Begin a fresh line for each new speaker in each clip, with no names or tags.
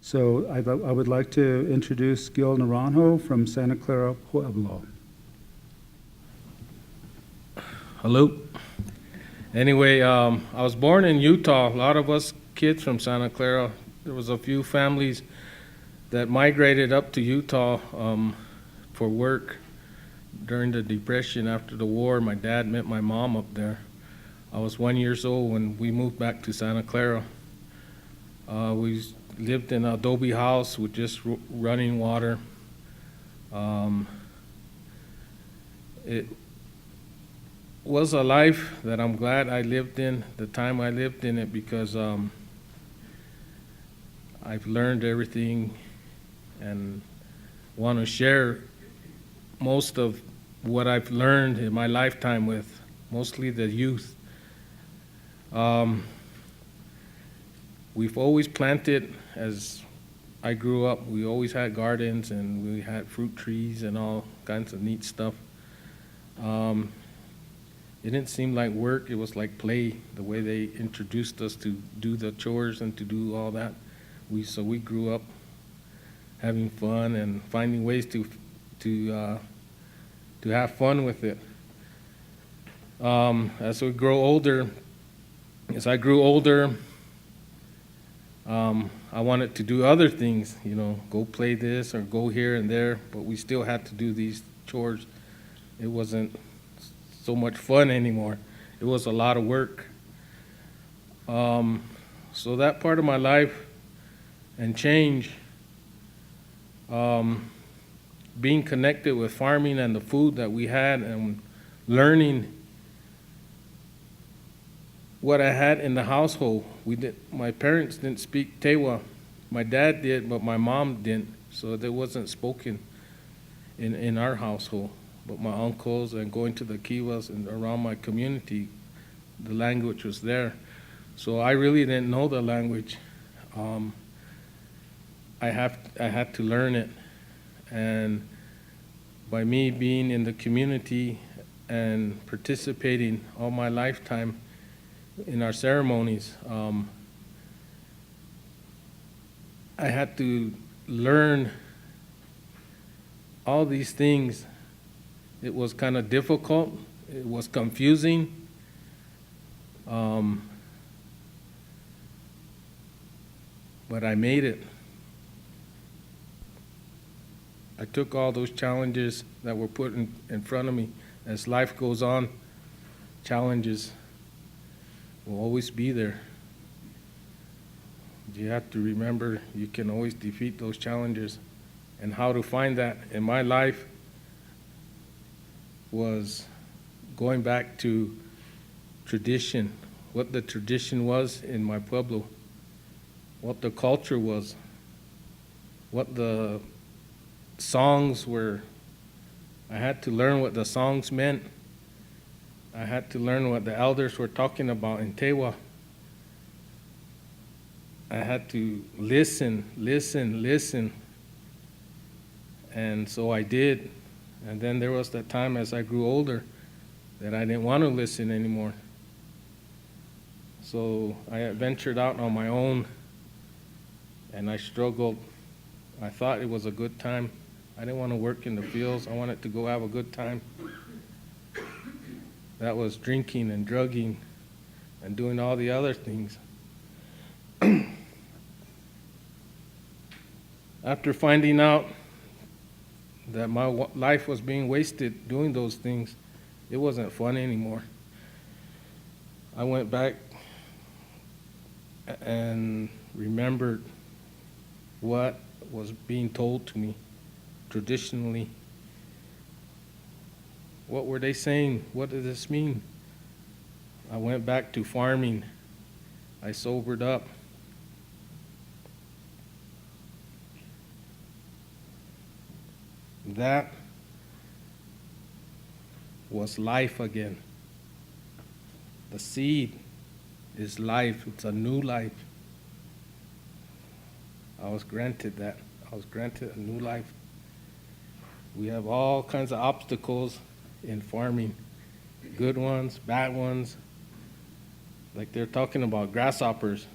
So I would like to introduce Gil Naranjo from Santa Clara Pueblo.
Hello. Anyway, I was born in Utah. A lot of us kids from Santa Clara. There was a few families that migrated up to Utah for work during the Depression after the war. My dad met my mom up there. I was 1 year old when we moved back to Santa Clara. We lived in an adobe house with just running water. It was a life that I'm glad I lived in, the time I lived in it, because I've learned everything and want to share most of what I've learned in my lifetime with mostly the youth. We've always planted, as I grew up, we always had gardens and we had fruit trees and all kinds of neat stuff. It didn't seem like work, it was like play, the way they introduced us to do the chores and to do all that. So we grew up having fun and finding ways to have fun with it. As I grew older, I wanted to do other things, go play this or go here and there, but we still had to do these chores. It wasn't so much fun anymore. It was a lot of work. So that part of my life and change, being connected with farming and the food that we had and learning what I had in the household. My parents didn't speak Tewa. My dad did, but my mom didn't, so there wasn't spoken in our household. But my uncles and going to the Kivas and around my community, the language was there. So I really didn't know the language. I had to learn it. And by me being in the community and participating all my lifetime in our ceremonies, I had to learn all these things. It was kind of difficult. It was confusing. But I made it. I took all those challenges that were put in front of me. As life goes on, challenges will always be there. You have to remember you can always defeat those challenges. And how to find that in my life was going back to tradition, what the tradition was in my pueblo, what the culture was, what the songs were. I had to learn what the songs meant. I had to learn what the elders were talking about in Tewa. I had to listen. And so I did. And then there was that time as I grew older that I didn't want to listen anymore. So I ventured out on my own and I struggled. I thought it was a good time. I didn't want to work in the fields. I wanted to go have a good time. That was drinking and drugging and doing all the other things. After finding out that my life was being wasted doing those things, it wasn't fun anymore. I went back and remembered what was being told to me traditionally. What were they saying? What did this mean? I went back to farming. I sobered up. That was life again. The seed is life. It's a new life. I was granted that. I was granted a new life. We have all kinds of obstacles in farming, good ones, bad ones. Like they're talking about grasshoppers.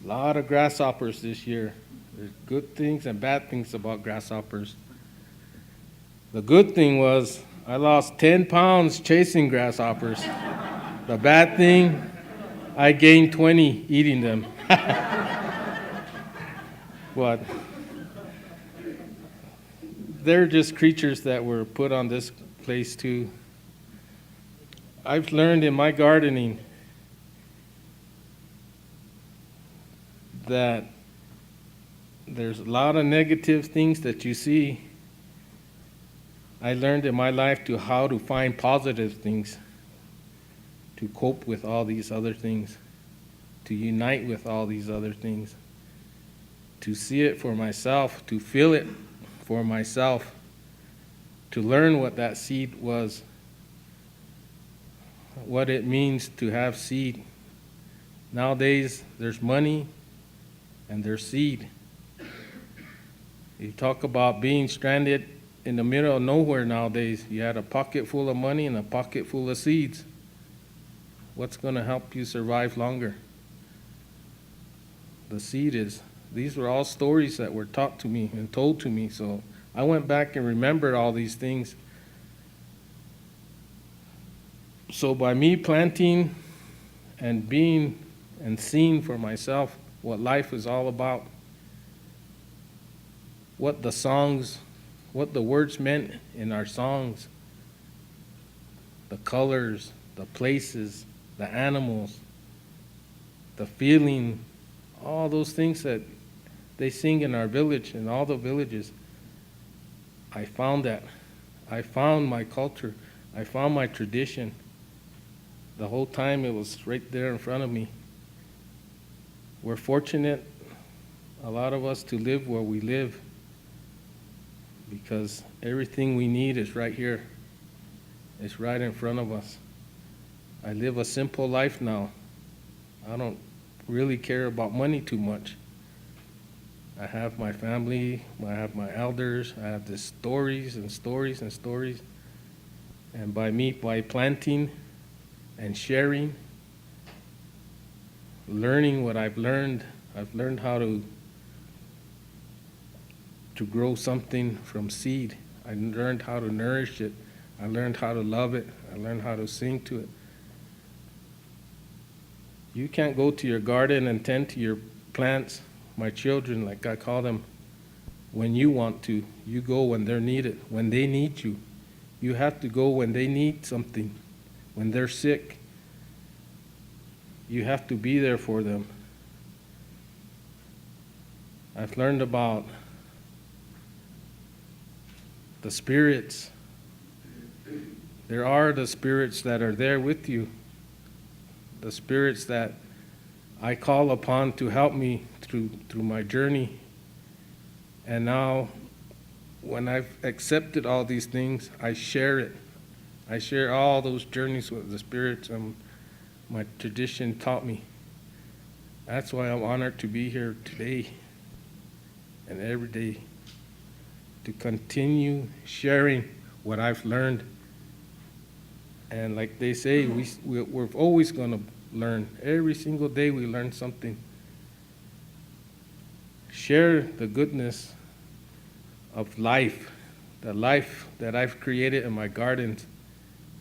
A lot of grasshoppers this year. There's good things and bad things about grasshoppers. The good thing was I lost 10 pounds chasing grasshoppers. The bad thing, I gained 20 eating them. But they're just creatures that were put on this place too. I've learned in my gardening that there's a lot of negative things that you see. I learned in my life to how to find positive things, to cope with all these other things, to unite with all these other things, to see it for myself, to feel it for myself, to learn what that seed was, what it means to have seed. Nowadays, there's money and there's seed. You talk about being stranded in the middle of nowhere nowadays. You had a pocket full of money and a pocket full of seeds. What's going to help you survive longer? The seed is. These were all stories that were taught to me and told to me. So I went back and remembered all these things. So by me planting and being and seeing for myself what life is all about, what the songs, what the words meant in our songs, the colors, the places, the animals, the feeling, all those things that they sing in our village, in all the villages. I found that. I found my culture. I found my tradition. The whole time it was right there in front of me. We're fortunate, a lot of us, to live where we live, because everything we need is right here. It's right in front of us. I live a simple life now. I don't really care about money too much. I have my family, I have my elders, I have the stories and stories and stories. And by planting and sharing, learning what I've learned how to grow something from seed. I learned how to nourish it. I learned how to love it. I learned how to sing to it. You can't go to your garden and tend to your plants, my children, like I call them, when you want to. You go when they're needed, when they need you. You have to go when they need something, when they're sick. You have to be there for them. I've learned about the spirits. There are the spirits that are there with you, the spirits that I call upon to help me through my journey. And now, when I've accepted all these things, I share it. I share all those journeys with the spirits my tradition taught me. That's why I'm honored to be here today and every day, to continue sharing what I've learned. And like they say, we're always going to learn. Every single day we learn something. Share the goodness of life, the life that I've created in my gardens.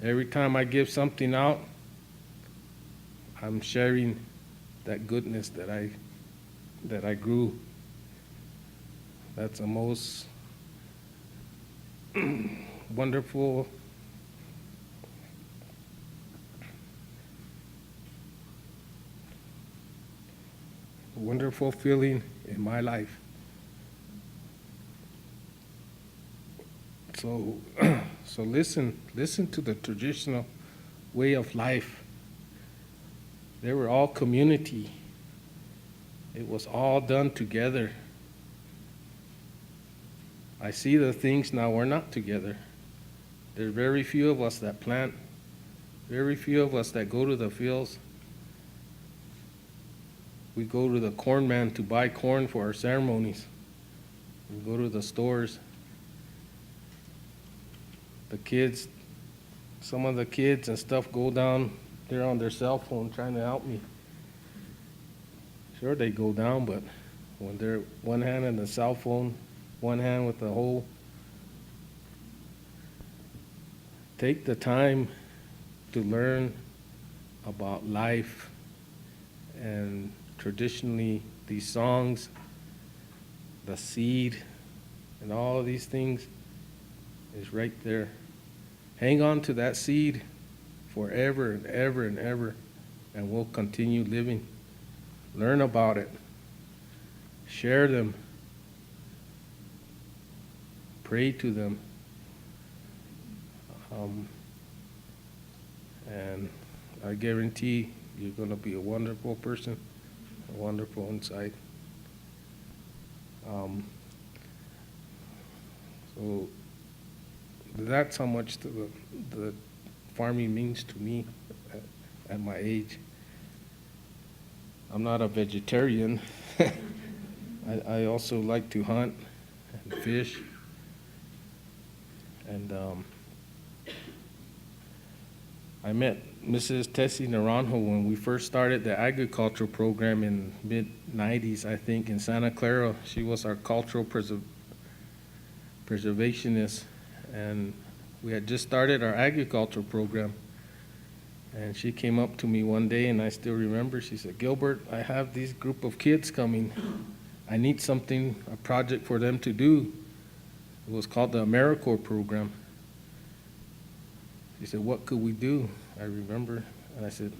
Every time I give something out, I'm sharing that goodness that I grew. That's the most wonderful feeling in my life. So listen to the traditional way of life. They were all community. It was all done together. I see the things now we're not together. There are very few of us that plant, very few of us that go to the fields. We go to the corn man to buy corn for our ceremonies. We go to the stores. The kids, some of the kids and stuff go down there on their cell phone trying to help me. Sure, they go down, but when they're one hand in the cell phone, one hand with the whole, take the time to learn about life. And traditionally, these songs, the seed, and all of these things is right there. Hang on to that seed forever and ever and ever, and we'll continue living. Learn about it. Share them. Pray to them. And I guarantee you're going to be a wonderful person, a wonderful inside. So that's how much the farming means to me at my age. I'm not a vegetarian. I also like to hunt and fish. And I met Mrs. Tessie Naranjo when we first started the agricultural program in mid-90s, I think, in Santa Clara. She was our cultural preservationist, and we had just started our agricultural program. And she came up to me one day, and I still remember, she said, "Gilbert, I have this group of kids coming. I need something, a project for them to do." It was called the AmeriCorps program. She said, "What could we do?" I remember, and I said,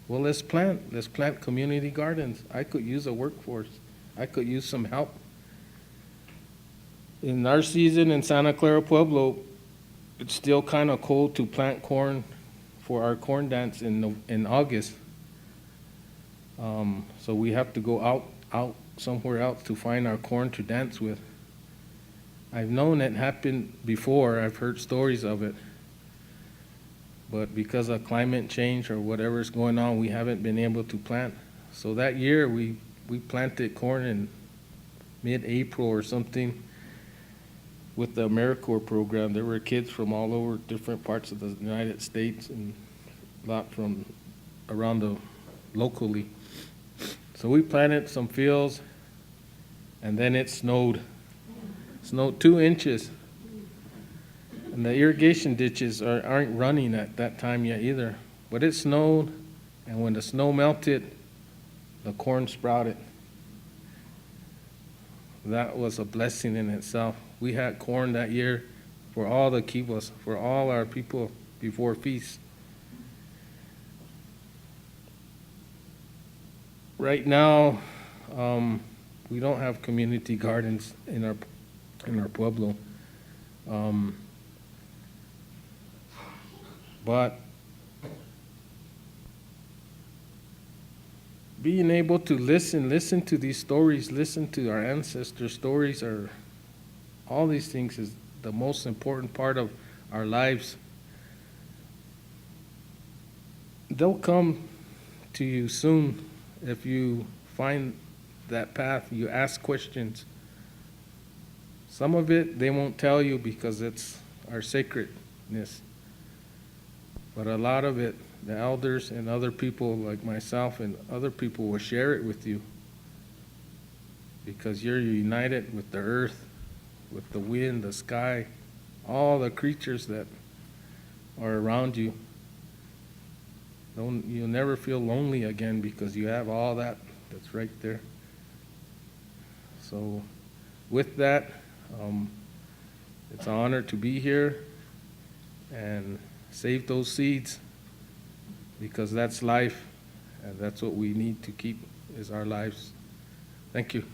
"Well, let's plant community gardens. I could use a workforce. I could use some help." In our season in Santa Clara Pueblo, it's still kind of cold to plant corn for our corn dance in August. So we have to go out somewhere else to find our corn to dance with. I've known it happened before. I've heard stories of it. But because of climate change or whatever's going on, we haven't been able to plant. So that year we planted corn in mid-April or something with the AmeriCorps program. There were kids from all over different parts of the United States and a lot from around locally. So we planted some fields, and then it snowed. Snowed 2 inches. And the irrigation ditches aren't running at that time yet either. But it snowed, and when the snow melted, the corn sprouted. That was a blessing in itself. We had corn that year for all the kibos, for all our people before feast. Right now, we don't have community gardens in our pueblo. But being able to listen to these stories, listen to our ancestors' stories, or all these things is the most important part of our lives. They'll come to you soon if you find that path, you ask questions. Some of it they won't tell you because it's our sacredness. But a lot of it, the elders and other people like myself and other people will share it with you because you're united with the earth, with the wind, the sky, all the creatures that are around you. You'll never feel lonely again because you have all that's right there. So with that, it's an honor to be here and save those seeds because that's life, and that's what we need to keep is our lives. Thank you.